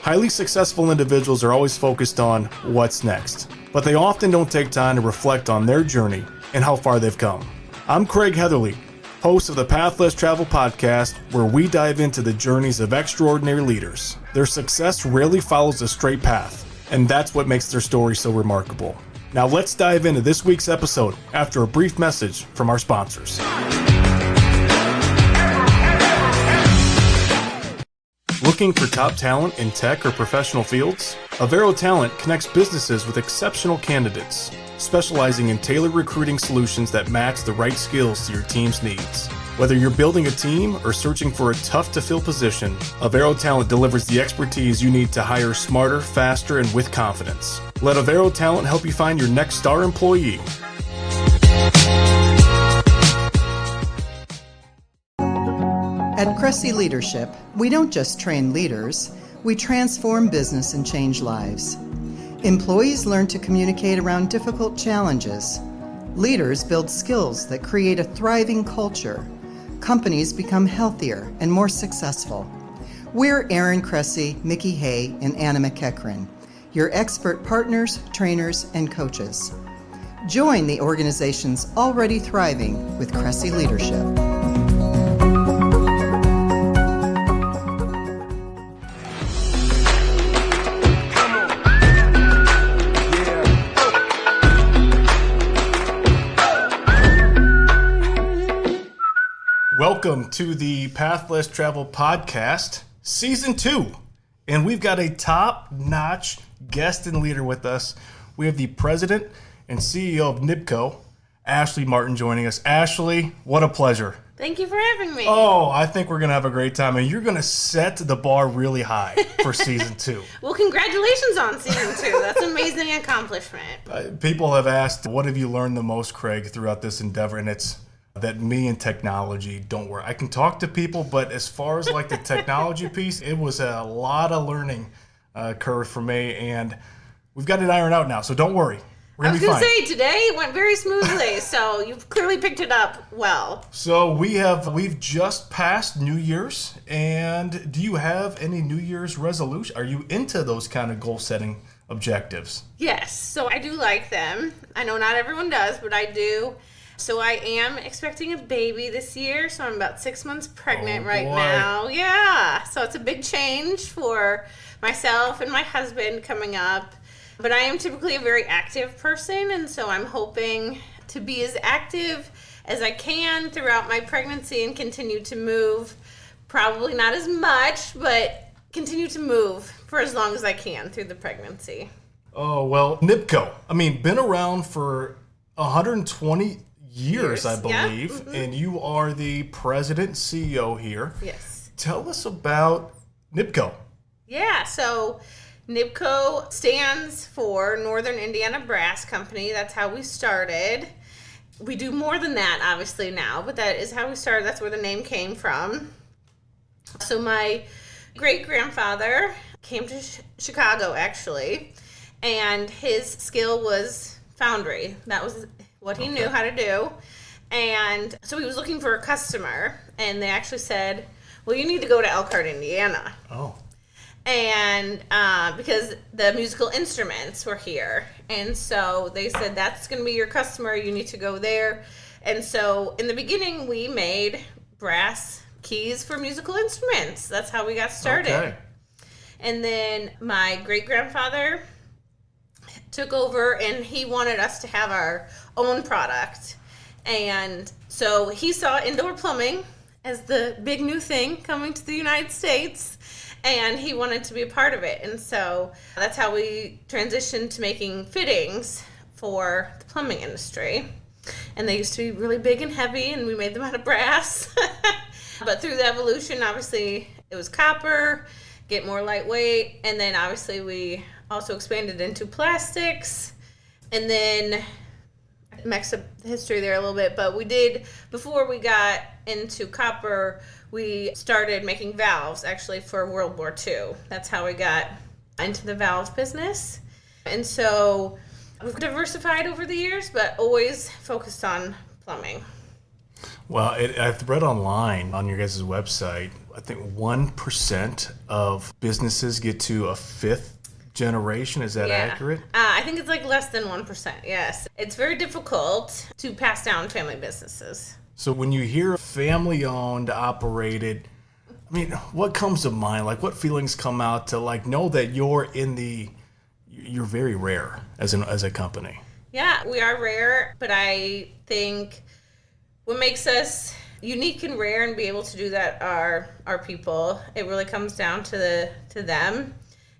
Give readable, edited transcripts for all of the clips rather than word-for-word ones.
Highly successful individuals are always focused on what's next, but they often don't take time to reflect on their journey and how far they've come. I'm Craig Heatherly, host of the Path Less Travel podcast, where we dive into the journeys of extraordinary leaders. Their success rarely follows a straight path, and that's what makes their story so remarkable. Now let's dive into this week's episode after a brief message from our sponsors. Looking for top talent in tech or professional fields? Avero Talent connects businesses with exceptional candidates, specializing in tailored recruiting solutions that match the right skills to your team's needs. Whether you're building a team or searching for a tough-to-fill position, Avero Talent delivers the expertise you need to hire smarter, faster, and with confidence. Let Avero Talent help you find your next star employee. At Cressy Leadership, we don't just train leaders, we transform business and change lives. Employees learn to communicate around difficult challenges. Leaders build skills that create a thriving culture. Companies become healthier and more successful. We're Erin Cressy, Mickey Hay, and Anna McEachran, your expert partners, trainers, and coaches. Join the organizations already thriving with Cressy Leadership. Welcome to the Path Less Travel podcast, Season 2. And we've got a top-notch guest and leader with us. We have the president and CEO of NIBCO, Ashley Martin, joining us. Ashley, what a pleasure. Thank you for having me. Oh, I think we're going to have a great time. And you're going to set the bar really high for Season 2. Well, congratulations on Season 2. That's an amazing accomplishment. People have asked, what have you learned the most, Craig, throughout this endeavor? And it's that me and technology don't work. I can talk to people, but as far as like the technology piece, it was a lot of learning curve for me, and we've got it ironed out now, so don't worry. We're gonna be fine. I was going to say, today it went very smoothly, so you've clearly picked it up well. So we've just passed New Year's, and do you have any New Year's resolution? Are you into those kind of goal-setting objectives? Yes, so I do like them. I know not everyone does, but I do. So I am expecting a baby this year, so I'm about 6 months pregnant right now. Yeah, so it's a big change for myself and my husband coming up. But I am typically a very active person, and so I'm hoping to be as active as I can throughout my pregnancy and continue to move. Probably not as much, but continue to move for as long as I can through the pregnancy. Oh, well, NIBCO, I mean, been around for 120 years, I believe, yeah. Mm-hmm. And you are the president CEO here. Yes. Tell us about NIBCO. Yeah, so NIBCO stands for Northern Indiana Brass Company. That's how we started. We do more than that, obviously, now, but that is how we started. That's where the name came from. So my great-grandfather came to Chicago, actually, and his skill was foundry. That was what he knew how to do. And so he was looking for a customer, and they actually said, well, you need to go to Elkhart, Indiana. Oh. And because the musical instruments were here. And so they said, that's going to be your customer. You need to go there. And so in the beginning, we made brass keys for musical instruments. That's how we got started. Okay. And then my great-grandfather took over, and he wanted us to have our own product. And so he saw indoor plumbing as the big new thing coming to the United States, and he wanted to be a part of it. And so that's how we transitioned to making fittings for the plumbing industry. And they used to be really big and heavy, and we made them out of brass. But through the evolution, obviously, it was copper, get more lightweight, and then obviously we also expanded into plastics, and then mixed up the history there a little bit, but we did, before we got into copper, we started making valves actually for World War II. That's how we got into the valve business. And so we've diversified over the years, but always focused on plumbing. Well, I've read online on your guys' website, I think 1% of businesses get to a fifth generation. Is that accurate? I think it's like less than 1%. Yes. It's very difficult to pass down family businesses. So when you hear family owned, operated, I mean, what comes to mind? Like, what feelings come out to like know that you're very rare as a company? Yeah, we are rare, but I think what makes us unique and rare and be able to do that are our people. It really comes down to them.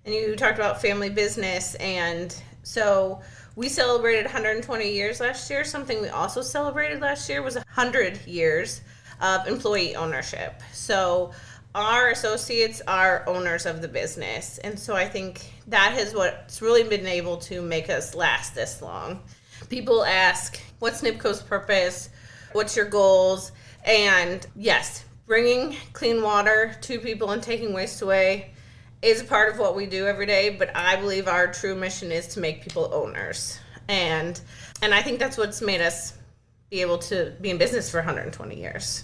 And you talked about family business, and so we celebrated 120 years last year. Something we also celebrated last year was 100 years of employee ownership. So our associates are owners of the business. And so I think that is what's really been able to make us last this long. People ask, what's NIBCO's purpose? What's your goals? And yes, bringing clean water to people and taking waste away is a part of what we do every day, but I believe our true mission is to make people owners. And I think that's what's made us be able to be in business for 120 years.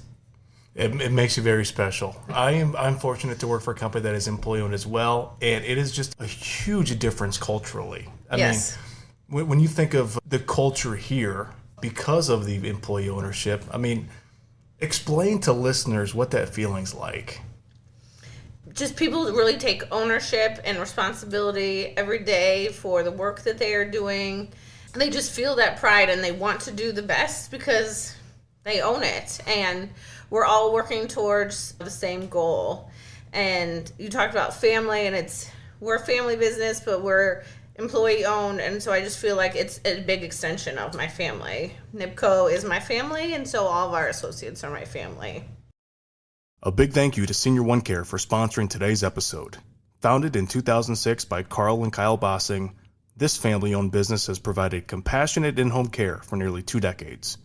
It makes you very special. I'm fortunate to work for a company that is employee owned as well, and it is just a huge difference culturally. I mean, when you think of the culture here because of the employee ownership, I mean, explain to listeners what that feeling's like. Just people that really take ownership and responsibility every day for the work that they are doing. They just feel that pride and they want to do the best because they own it. And we're all working towards the same goal. And you talked about family, and we're a family business, but we're employee owned. And so I just feel like it's a big extension of my family. NIBCO is my family, and so all of our associates are my family. A big thank you to Senior One Care for sponsoring today's episode. Founded in 2006 by Carl and Kyle Bossing, this family-owned business has provided compassionate in-home care for nearly 2 decades.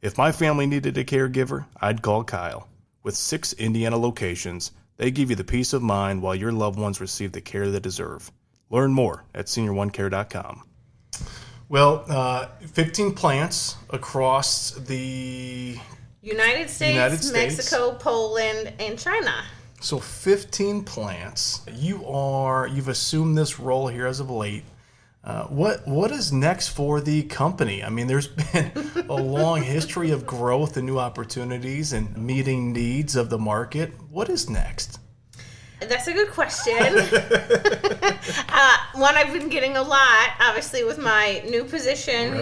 If my family needed a caregiver, I'd call Kyle. With 6 Indiana locations, they give you the peace of mind while your loved ones receive the care they deserve. Learn more at senioronecare.com. Well, 15 plants across the United States, Mexico, Poland, and China. So 15 plants. You've assumed this role here as of late. What is next for the company? I mean, there's been a long history of growth and new opportunities and meeting needs of the market. What is next? That's a good question. One I've been getting a lot, obviously, with my new position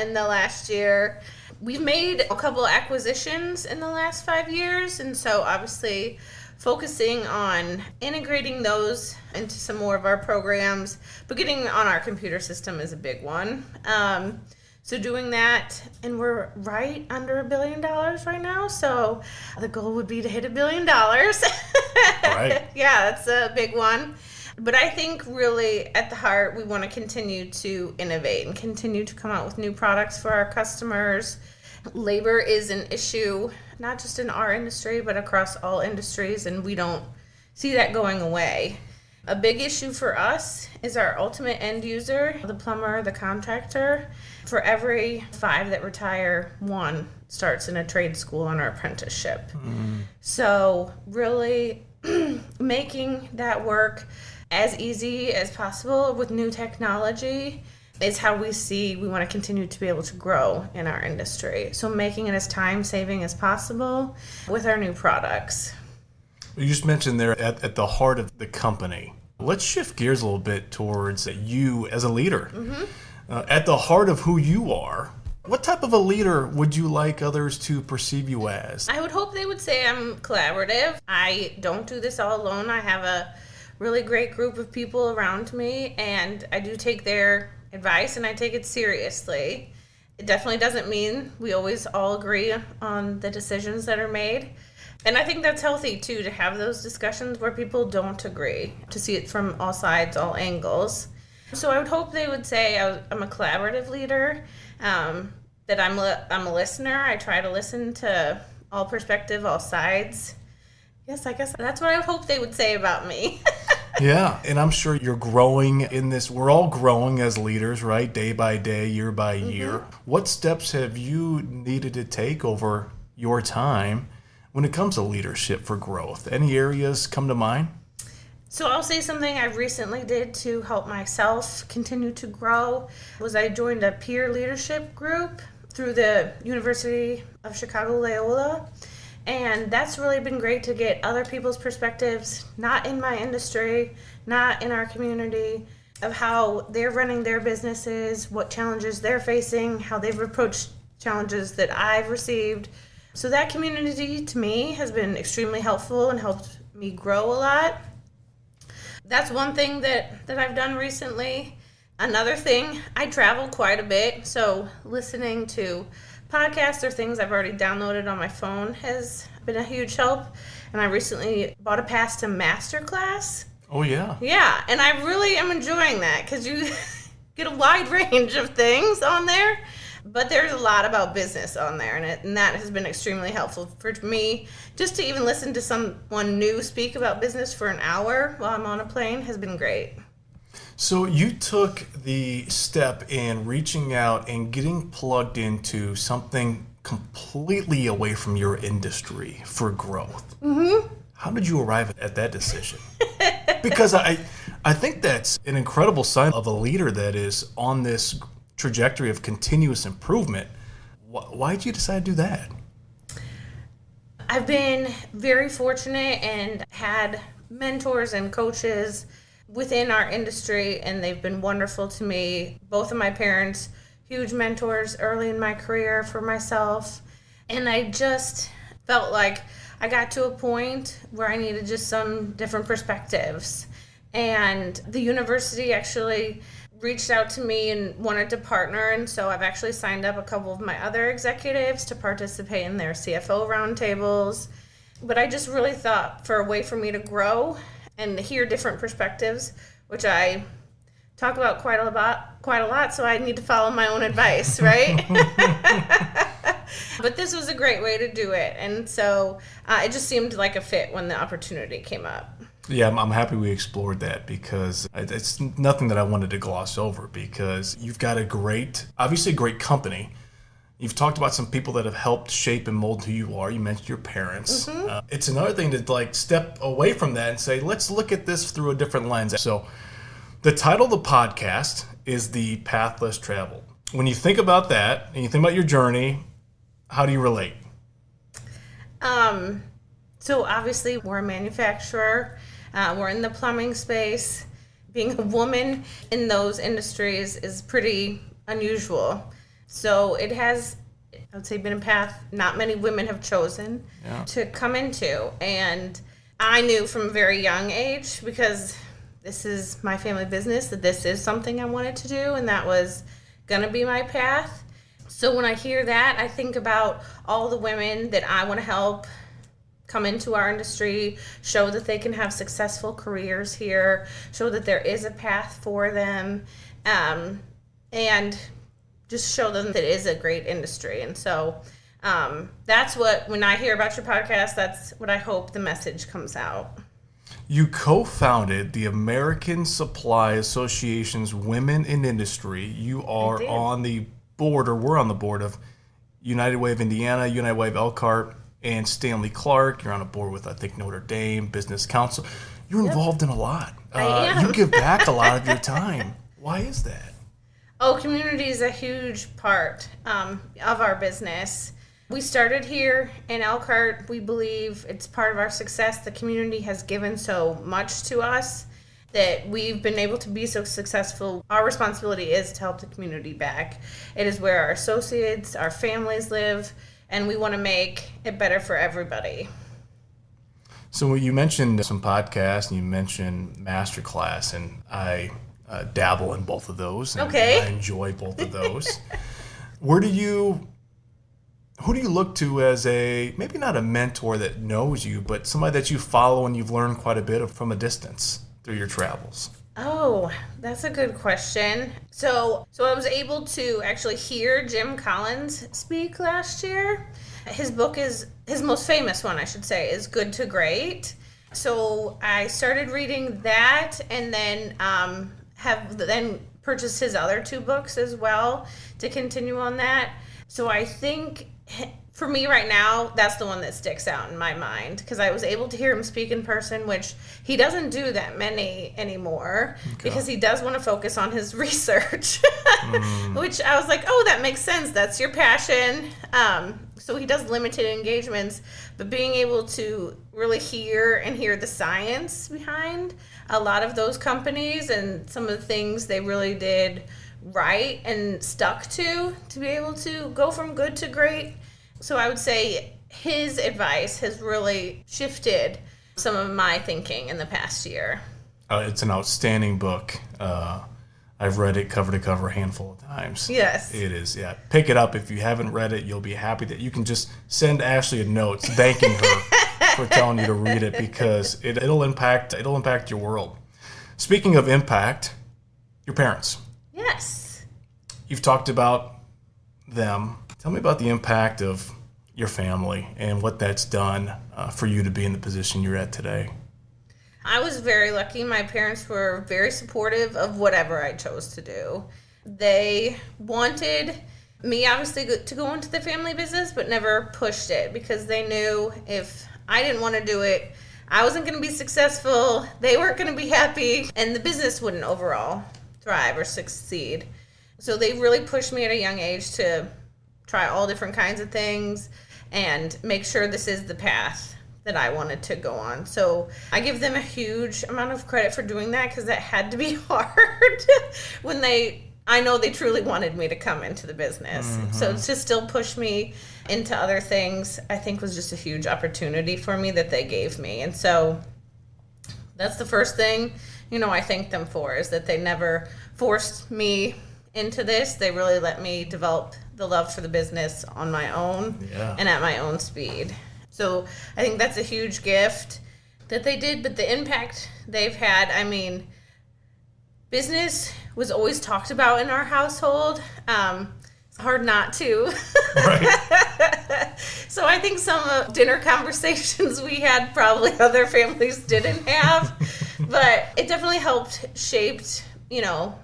in the last year. We've made a couple acquisitions in the last 5 years, and so obviously focusing on integrating those into some more of our programs, but getting on our computer system is a big one. So doing that, and we're right under $1 billion right now, so the goal would be to hit $1 billion. Right. Yeah, that's a big one. But I think really at the heart, we want to continue to innovate and continue to come out with new products for our customers. Labor is an issue, not just in our industry, but across all industries, and we don't see that going away. A big issue for us is our ultimate end user, the plumber, the contractor. For every 5 that retire, 1 starts in a trade school on our apprenticeship. So really making that work as easy as possible with new technology is how we want to continue to be able to grow in our industry. So making it as time-saving as possible with our new products. You just mentioned there at the heart of the company. Let's shift gears a little bit towards you as a leader. At the heart of who you are, what type of a leader would you like others to perceive you as? I would hope they would say I'm collaborative. I don't do this all alone. I have a really great group of people around me, and I do take their advice and I take it seriously. It definitely doesn't mean we always all agree on the decisions that are made. And I think that's healthy too, to have those discussions where people don't agree, to see it from all sides, all angles. So I would hope they would say I'm a collaborative leader, that I'm a listener. I try to listen to all perspective, all sides. Yes, I guess that's what I would hope they would say about me. Yeah, and I'm sure you're growing in this. We're all growing as leaders, right? Day by day, year by year. What steps have you needed to take over your time when it comes to leadership for growth. Any areas come to mind? So I'll say something I recently did to help myself continue to grow was I joined a peer leadership group through the University of Chicago Loyola. And that's really been great to get other people's perspectives, not in my industry, not in our community, of how they're running their businesses, what challenges they're facing, how they've approached challenges that I've received. So that community to me has been extremely helpful and helped me grow a lot. That's one thing that I've done recently. Another thing, I travel quite a bit, so listening to podcasts or things I've already downloaded on my phone has been a huge help. And I recently bought a pass to Masterclass. Oh, yeah. Yeah, and I really am enjoying that because you get a wide range of things on there. But there's a lot about business on there, and that has been extremely helpful for me. Just to even listen to someone new speak about business for an hour while I'm on a plane has been great. So you took the step in reaching out and getting plugged into something completely away from your industry for growth. Mm-hmm. How did you arrive at that decision? Because I think that's an incredible sign of a leader that is on this trajectory of continuous improvement. Why did you decide to do that? I've been very fortunate and had mentors and coaches within our industry, and they've been wonderful to me. Both of my parents, huge mentors early in my career for myself. And I just felt like I got to a point where I needed just some different perspectives. And the university actually reached out to me and wanted to partner, and so I've actually signed up a couple of my other executives to participate in their CFO roundtables. But I just really thought for a way for me to grow and hear different perspectives, which I talk about quite a lot, so I need to follow my own advice, right? But this was a great way to do it, and so it just seemed like a fit when the opportunity came up. Yeah, I'm happy we explored that because it's nothing that I wanted to gloss over, because you've got obviously a great company. You've talked about some people that have helped shape and mold who you are. You mentioned your parents. Mm-hmm. It's another thing to step away from that and say, let's look at this through a different lens. So the title of the podcast is The Path Less Traveled. When you think about that and you think about your journey, how do you relate? So obviously we're a manufacturer. We're in the plumbing space. Being a woman in those industries is pretty unusual. So it has, I would say, been a path not many women have chosen to come into. And I knew from a very young age, because this is my family business, that this is something I wanted to do, and that was going to be my path. So when I hear that, I think about all the women that I want to help come into our industry, show that they can have successful careers here, show that there is a path for them, and just show them that it is a great industry. And so that's what, when I hear about your podcast, that's what I hope the message comes out. You co-founded the American Supply Association's Women in Industry. You are on the board, or we're on the board of United Way of Indiana, United Way of Elkhart, and Stanley Clark. You're on a board with, I think, Notre Dame, Business Council. You're involved in a lot. I am. You give back a lot of your time. Why is that? Oh, community is a huge part of our business. We started here in Elkhart. We believe it's part of our success. The community has given so much to us that we've been able to be so successful. Our responsibility is to help the community back. It is where our associates, our families live, and we want to make it better for everybody. So you mentioned some podcasts, and you mentioned Masterclass, and I dabble in both of those. And okay. I enjoy both of those. Who do you look to as maybe not a mentor that knows you, but somebody that you follow and you've learned quite a bit of from a distance through your travels? Oh, that's a good question. So I was able to actually hear Jim Collins speak last year. His book his most famous one, I should say, is Good to Great. So I started reading that, and then have purchased his other two books as well to continue on that. So I think for me right now, that's the one that sticks out in my mind because I was able to hear him speak in person, which he doesn't do that many anymore because he does want to focus on his research, which I was like, oh, that makes sense. That's your passion. So he does limited engagements, but being able to really hear the science behind a lot of those companies and some of the things they really did right and stuck to be able to go from good to great. So I would say his advice has really shifted some of my thinking in the past year. It's an outstanding book. I've read it cover to cover a handful of times. Yes. It is, yeah. Pick it up. If you haven't read it, you'll be happy that you can just send Ashley a note thanking her for telling you to read it because it'll impact your world. Speaking of impact, your parents. Yes. You've talked about them. Tell me about the impact of your family and what that's done for you to be in the position you're at today. I was very lucky. My parents were very supportive of whatever I chose to do. They wanted me, obviously, to go into the family business, but never pushed it because they knew if I didn't want to do it, I wasn't going to be successful, they weren't going to be happy, and the business wouldn't overall thrive or succeed. So they really pushed me at a young age to try all different kinds of things and make sure this is the path that I wanted to go on. So I give them a huge amount of credit for doing that because that had to be hard when I know they truly wanted me to come into the business. Mm-hmm. So to still push me into other things, I think was just a huge opportunity for me that they gave me. And so that's the first thing, I thank them for is that they never forced me into this. They really let me develop the love for the business on my own and at my own speed. So I think that's a huge gift that they did, but the impact they've had, business was always talked about in our household. It's hard not to. Right. So I think some of dinner conversations we had probably other families didn't have, but it definitely helped shaped,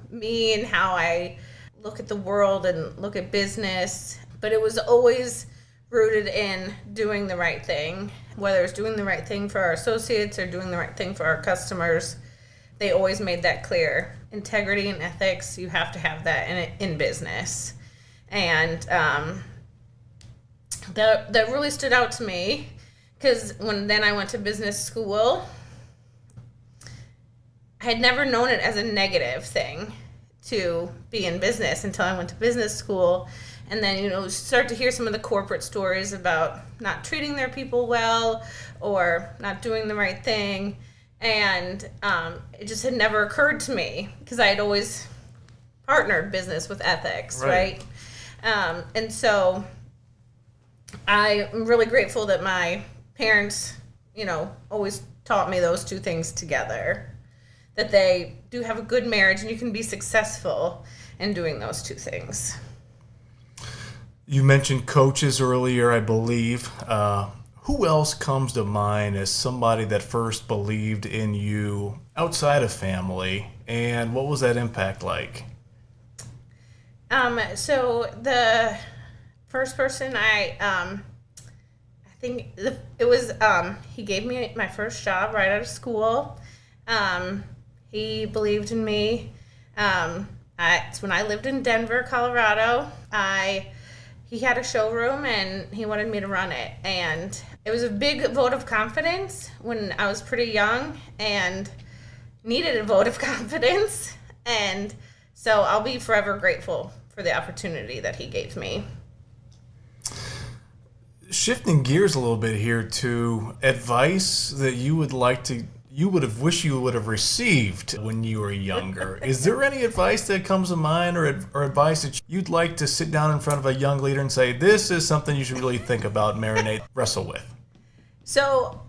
me and how I look at the world and look at business. But it was always rooted in doing the right thing, whether it's doing the right thing for our associates or doing the right thing for our customers. They always made that clear. Integrity and ethics, you have to have that in business. And that really stood out to me because when I went to business school, I had never known it as a negative thing to be in business until I went to business school. And then, start to hear some of the corporate stories about not treating their people well or not doing the right thing. And it just had never occurred to me because I had always partnered business with ethics, right? And so I'm really grateful that my parents, always taught me those two things together, that they do have a good marriage and you can be successful in doing those two things. You mentioned coaches earlier, I believe. Who else comes to mind as somebody that first believed in you outside of family, and what was that impact like? So the first person I think it was, he gave me my first job right out of school. He believed in me. It's when I lived in Denver, Colorado. He had a showroom and he wanted me to run it. And it was a big vote of confidence when I was pretty young and needed a vote of confidence. And so I'll be forever grateful for the opportunity that he gave me. Shifting gears a little bit here to advice that you would have you would have received when you were younger. Is there any advice that comes to mind or advice that you'd like to sit down in front of a young leader and say, this is something you should really think about, marinate, wrestle with? So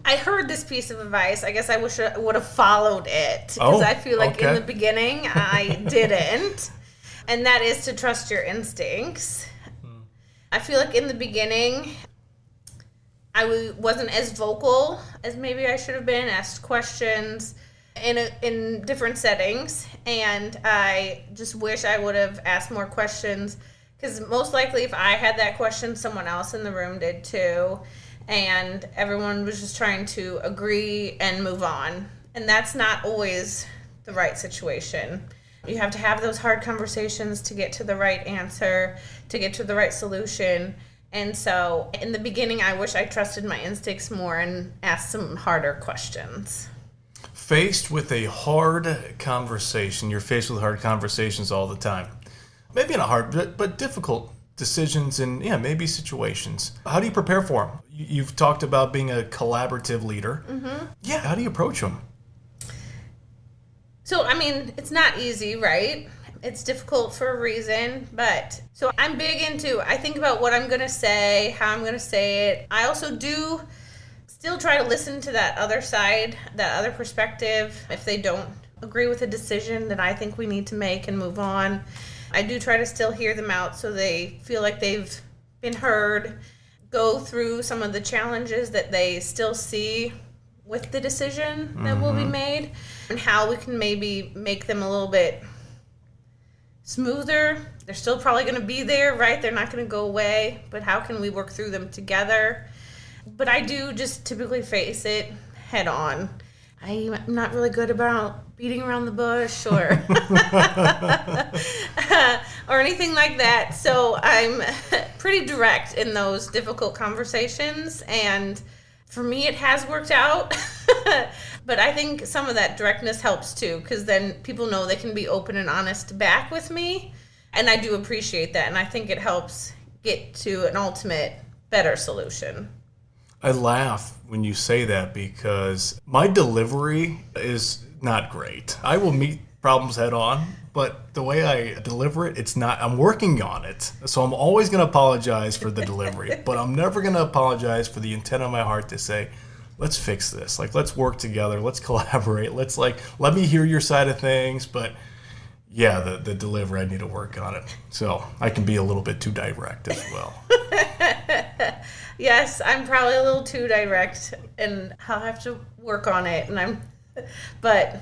I heard this piece of advice. I guess I wish I would have followed it because I feel like in the beginning I didn't. And that is to trust your instincts. I feel like in the beginning I wasn't as vocal as maybe I should have been, asked questions in different settings, and I just wish I would have asked more questions Because most likely if I had that question, someone else in the room did too. And everyone was just trying to agree and move on. And that's not always the right situation. You have to have those hard conversations to get to the right answer, to get to the right solution. And so in the beginning, I wish I trusted my instincts more and asked some harder questions. Faced with a hard conversation, you're faced with hard conversations all the time. Maybe not hard, but difficult decisions and maybe situations. How do you prepare for them? You've talked about being a collaborative leader. Mm-hmm. Yeah, how do you approach them? So, I mean, it's not easy, right? It's difficult for a reason, but so I'm big into, I think about what I'm going to say, how I'm going to say it. I also do still try to listen to that other side, that other perspective. If they don't agree with a decision that I think we need to make and move on, I do try to still hear them out so they feel like they've been heard, go through some of the challenges that they still see with the decision that will be made, and how we can maybe make them a little bit smoother. They're still probably going to be there, right? They're not going to go away, but how can we work through them together? But I do just typically face it head on. I'm not really good about beating around the bush or or anything like that. So I'm pretty direct in those difficult conversations, and for me it has worked out. But I think some of that directness helps too, because then people know they can be open and honest back with me, and I do appreciate that, and I think it helps get to an ultimate better solution. I laugh when you say that because my delivery is not great. I will meet problems head on, but the way I deliver it, it's not. I'm working on it. So I'm always going to apologize for the delivery, but I'm never going to apologize for the intent of my heart to say, let's fix this. Like, let's work together. Let's collaborate. Let me hear your side of things. But yeah, the delivery, I need to work on it. So I can be a little bit too direct as well. Yes, I'm probably a little too direct, and I'll have to work on it. But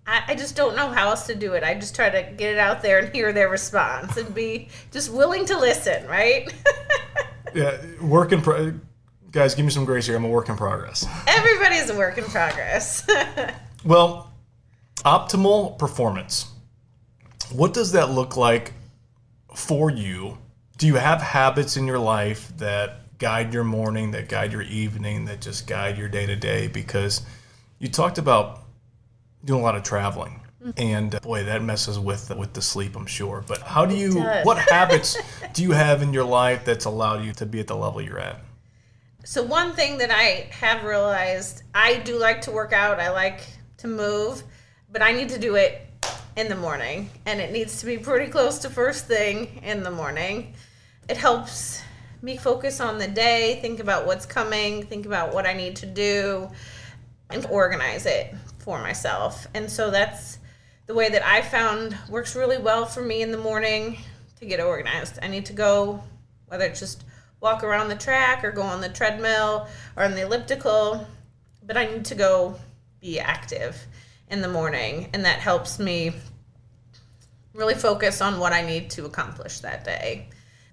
I just don't know how else to do it. I just try to get it out there and hear their response and be just willing to listen, right? Yeah, guys, give me some grace here. I'm a work in progress. Everybody's a work in progress. Well, optimal performance. What does that look like for you? Do you have habits in your life that guide your morning, that guide your evening, that just guide your day-to-day? Because you talked about doing a lot of traveling, and boy, that messes with the sleep, I'm sure. But what habits do you have in your life that's allowed you to be at the level you're at? So one thing that I have realized, I do like to work out. I like to move, but I need to do it in the morning, and it needs to be pretty close to first thing in the morning. It helps me focus on the day, think about what's coming, think about what I need to do, and organize it for myself. And so that's the way that I found works really well for me in the morning to get organized. I need to go, whether it's just walk around the track or go on the treadmill or on the elliptical, but I need to go be active in the morning, and that helps me really focus on what I need to accomplish that day.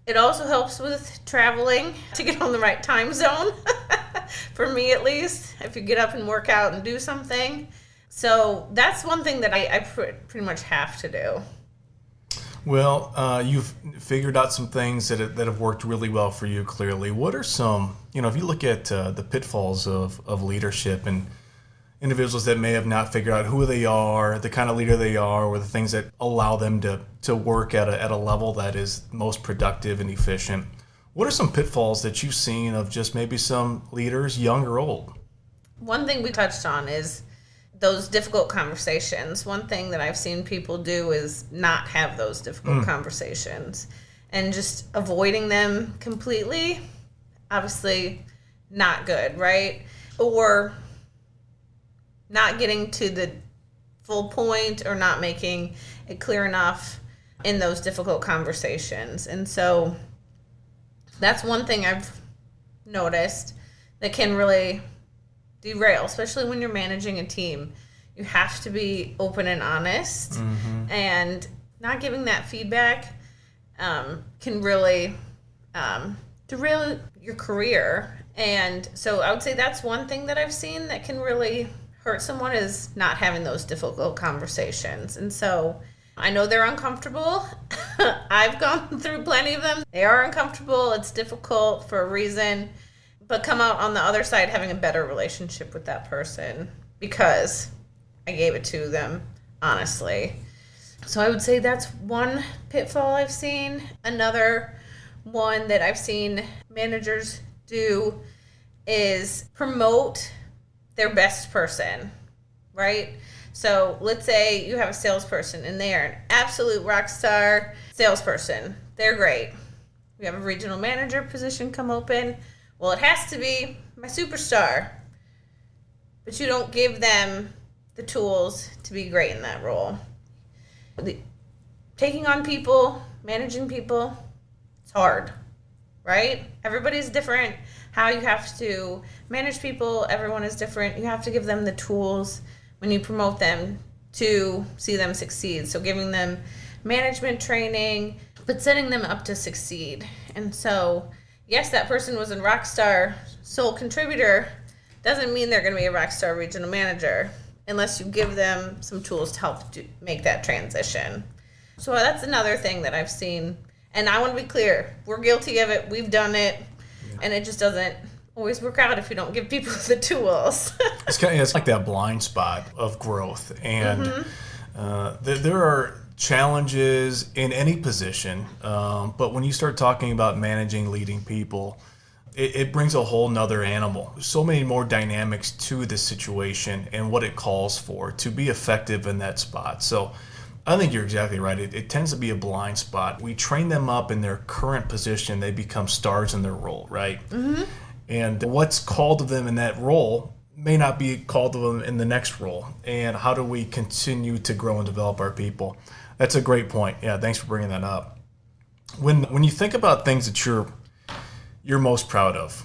It also helps with traveling to get on the right time zone, for me at least, if you get up and work out and do something. So that's one thing that I pretty much have to do. Well, you've figured out some things that have worked really well for you, clearly. What are some, if you look at the pitfalls of leadership and individuals that may have not figured out who they are, the kind of leader they are, or the things that allow them to work at a level that is most productive and efficient. What are some pitfalls that you've seen of just maybe some leaders, young or old? One thing we touched on is those difficult conversations. One thing that I've seen people do is not have those difficult conversations and just avoiding them completely. Obviously not good, right? Or not getting to the full point or not making it clear enough in those difficult conversations. And so that's one thing I've noticed that can really derail, especially when you're managing a team. You have to be open and honest, and not giving that feedback can really derail your career. And so I would say that's one thing that I've seen that can really hurt someone, is not having those difficult conversations. And so I know they're uncomfortable. I've gone through plenty of them. They are uncomfortable. It's difficult for a reason, but come out on the other side having a better relationship with that person because I gave it to them honestly. So I would say that's one pitfall I've seen. Another one that I've seen managers do is promote their best person, right? So let's say you have a salesperson and they are an absolute rock star salesperson. They're great. We have a regional manager position come open. Well, it has to be my superstar. But you don't give them the tools to be great in that role. Taking on people, managing people, it's hard, right? Everybody's different. How you have to manage people, everyone is different. You have to give them the tools when you promote them to see them succeed. So giving them management training, but setting them up to succeed. And so, yes, that person was a rock star sole contributor. Doesn't mean they're going to be a rock star regional manager unless you give them some tools to help make that transition. So that's another thing that I've seen. And I want to be clear, we're guilty of it. We've done it. Yeah. And it just doesn't always work out if you don't give people the tools. It's like that blind spot of growth. And there are challenges in any position. But when you start talking about managing, leading people, it brings a whole nother animal. So many more dynamics to the situation and what it calls for to be effective in that spot. So I think you're exactly right. It tends to be a blind spot. We train them up in their current position. They become stars in their role, right? Mm-hmm. And what's called of them in that role may not be called of them in the next role. And how do we continue to grow and develop our people? That's a great point. Yeah, thanks for bringing that up. When you think about things that you're most proud of,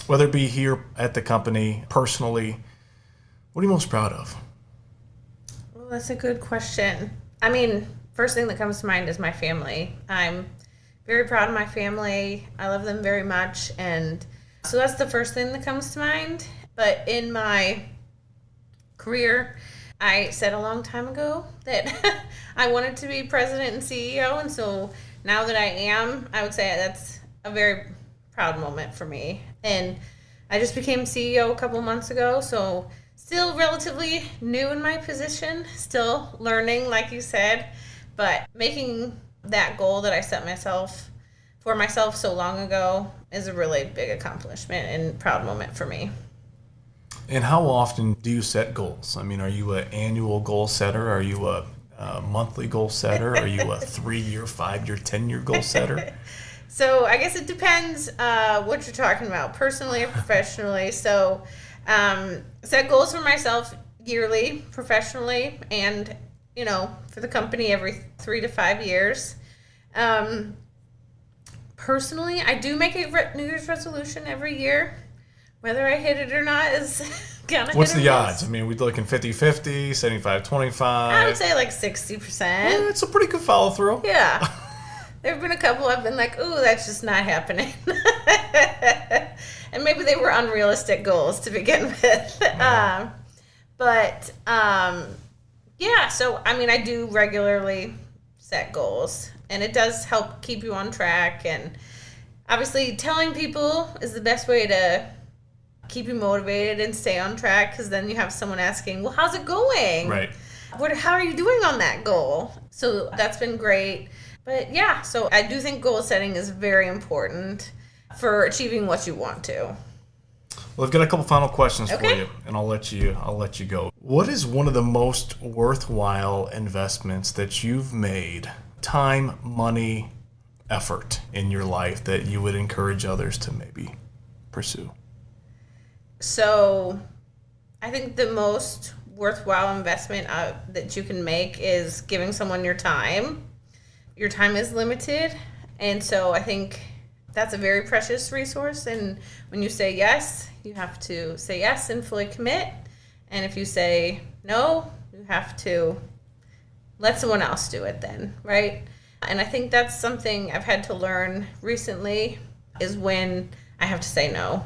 whether it be here at the company, personally, what are you most proud of? Well, that's a good question. I mean, first thing that comes to mind is my family. I'm very proud of my family. I love them very much. And so that's the first thing that comes to mind. But in my career, I said a long time ago that I wanted to be president and CEO. And so now that I am, I would say that's a very proud moment for me. And I just became CEO a couple months ago. So still relatively new in my position, still learning, like you said, but making that goal that I set for myself so long ago is a really big accomplishment and proud moment for me. And how often do you set goals? I mean, are you an annual goal setter? Are you a monthly goal setter? Are you a 3-year, 5-year, 10-year goal setter? So I guess it depends what you're talking about, personally or professionally. So set goals for myself yearly, professionally, and, for the company every 3 to 5 years. Personally, I do make a New Year's resolution every year. Whether I hit it or not is kind of What's the odds? I mean, we're looking 50-50, 75-25. I would say like 60%. Yeah, it's a pretty good follow through. Yeah. There have been a couple I've been like, ooh, that's just not happening. And maybe they were unrealistic goals to begin with. Yeah. So, I mean, I do regularly set goals. And it does help keep you on track. And obviously, telling people is the best way to keep you motivated and stay on track, because then you have someone asking, well, how's it going? Right. How are you doing on that goal? So that's been great. But yeah, so I do think goal setting is very important for achieving what you want to. Well, I've got a couple final questions for you, and I'll let you go. What is one of the most worthwhile investments that you've made, time, money, effort in your life, that you would encourage others to maybe pursue? So I think the most worthwhile investment that you can make is giving someone your time. Your time is limited, and so I think that's a very precious resource. And when you say yes, you have to say yes and fully commit. And if you say no, you have to let someone else do it then, right? And I think that's something I've had to learn recently is when I have to say no.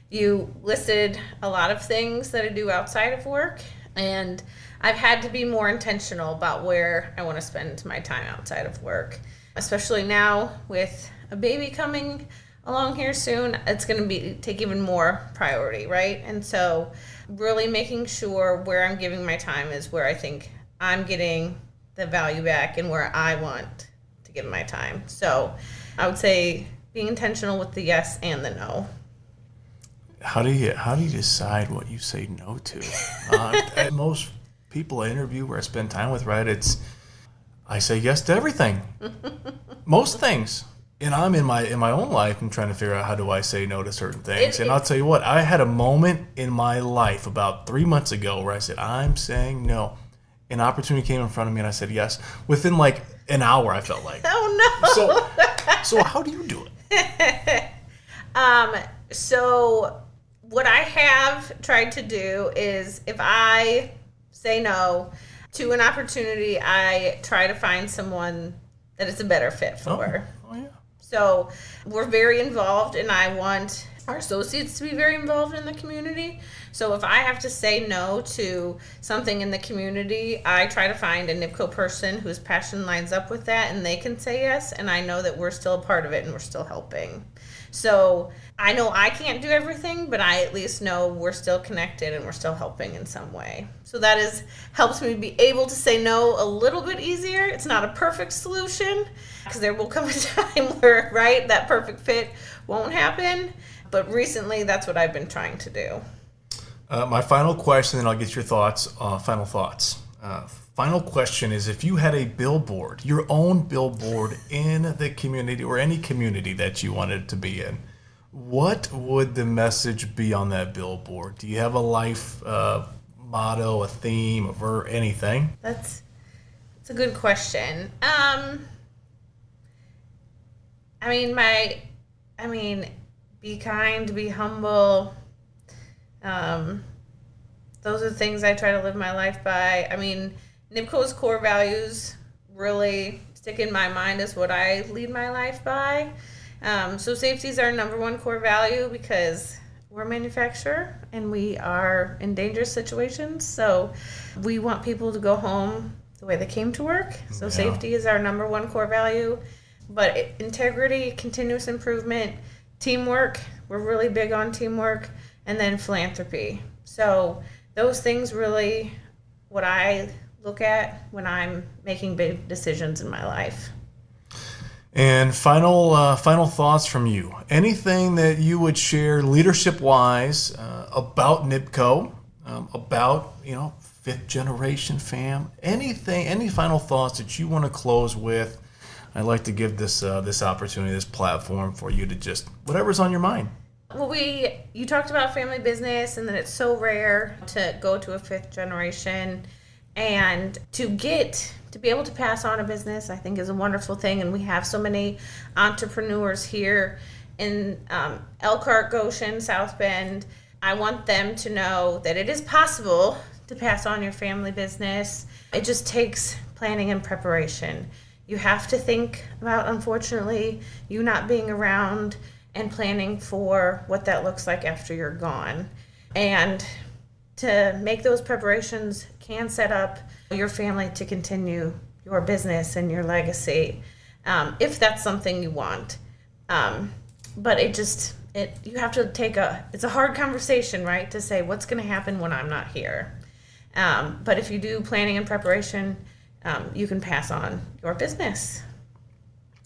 You listed a lot of things that I do outside of work, and I've had to be more intentional about where I want to spend my time outside of work, especially now with a baby coming along here soon. It's going to take even more priority, right? And so really making sure where I'm giving my time is where I think I'm getting the value back and where I want to give my time. So I would say being intentional with the yes and the no. How do you decide what you say no to? Most people I interview or I spend time with, right? I say yes to everything, most things, and I'm in my own life. I'm trying to figure out how do I say no to certain things. And I'll tell you what, I had a moment in my life about 3 months ago where I said I'm saying no. An opportunity came in front of me, and I said yes. Within like an hour, I felt like. Oh no! So how do you do it? So what I have tried to do is if I say no to an opportunity, I try to find someone that it's a better fit for. Oh yeah. So we're very involved, and I want our associates to be very involved in the community. So if I have to say no to something in the community, I try to find a NIBCO person whose passion lines up with that, and they can say yes, and I know that we're still a part of it and we're still helping. So I know I can't do everything, but I at least know we're still connected and we're still helping in some way. So that helps me be able to say no a little bit easier. It's not a perfect solution, because there will come a time where, right, that perfect fit won't happen. But recently, that's what I've been trying to do. My final question, and I'll get your thoughts. Final thoughts. Final question is, if you had a billboard, your own billboard in the community or any community that you wanted to be in, what would the message be on that billboard? Do you have a life motto, a theme, anything? That's a good question. Be kind, be humble. Those are the things I try to live my life by. NIBCO's core values really stick in my mind as what I lead my life by. So safety is our number one core value because we're a manufacturer and we are in dangerous situations. So we want people to go home the way they came to work. So safety is our number one core value. But integrity, continuous improvement, teamwork, we're really big on teamwork, and then philanthropy. So those things really what I look at when I'm making big decisions in my life. And final thoughts from you. Anything that you would share leadership-wise about NIBCO, about fifth generation fam? Anything? Any final thoughts that you want to close with? I'd like to give this opportunity, this platform for you to just whatever's on your mind. Well, you talked about family business, and that it's so rare to go to a fifth generation, and to be able to pass on a business, I think is a wonderful thing. And we have so many entrepreneurs here in Elkhart, Goshen, South Bend. I want them to know that it is possible to pass on your family business. It just takes planning and preparation. You have to think about, unfortunately, you not being around and planning for what that looks like after you're gone. And to make those preparations can set up your family to continue your business and your legacy, if that's something you want. But you have to it's a hard conversation, right? To say what's going to happen when I'm not here. But if you do planning and preparation, you can pass on your business.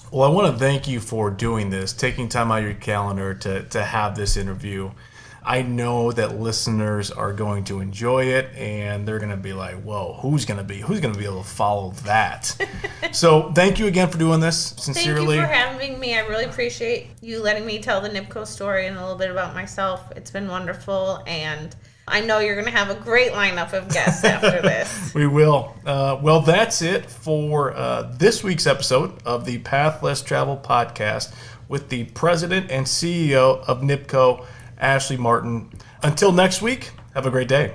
Well, I want to thank you for doing this, taking time out of your calendar to have this interview. I know that listeners are going to enjoy it, and they're going to be like, "Whoa, who's going to be able to follow that?" So, thank you again for doing this. Sincerely, thank you for having me. I really appreciate you letting me tell the NIBCO story and a little bit about myself. It's been wonderful, and I know you're going to have a great lineup of guests after this. We will. Well, that's it for this week's episode of the Path Less Travel podcast with the president and CEO of NIBCO, Ashley Martin. Until next week, have a great day.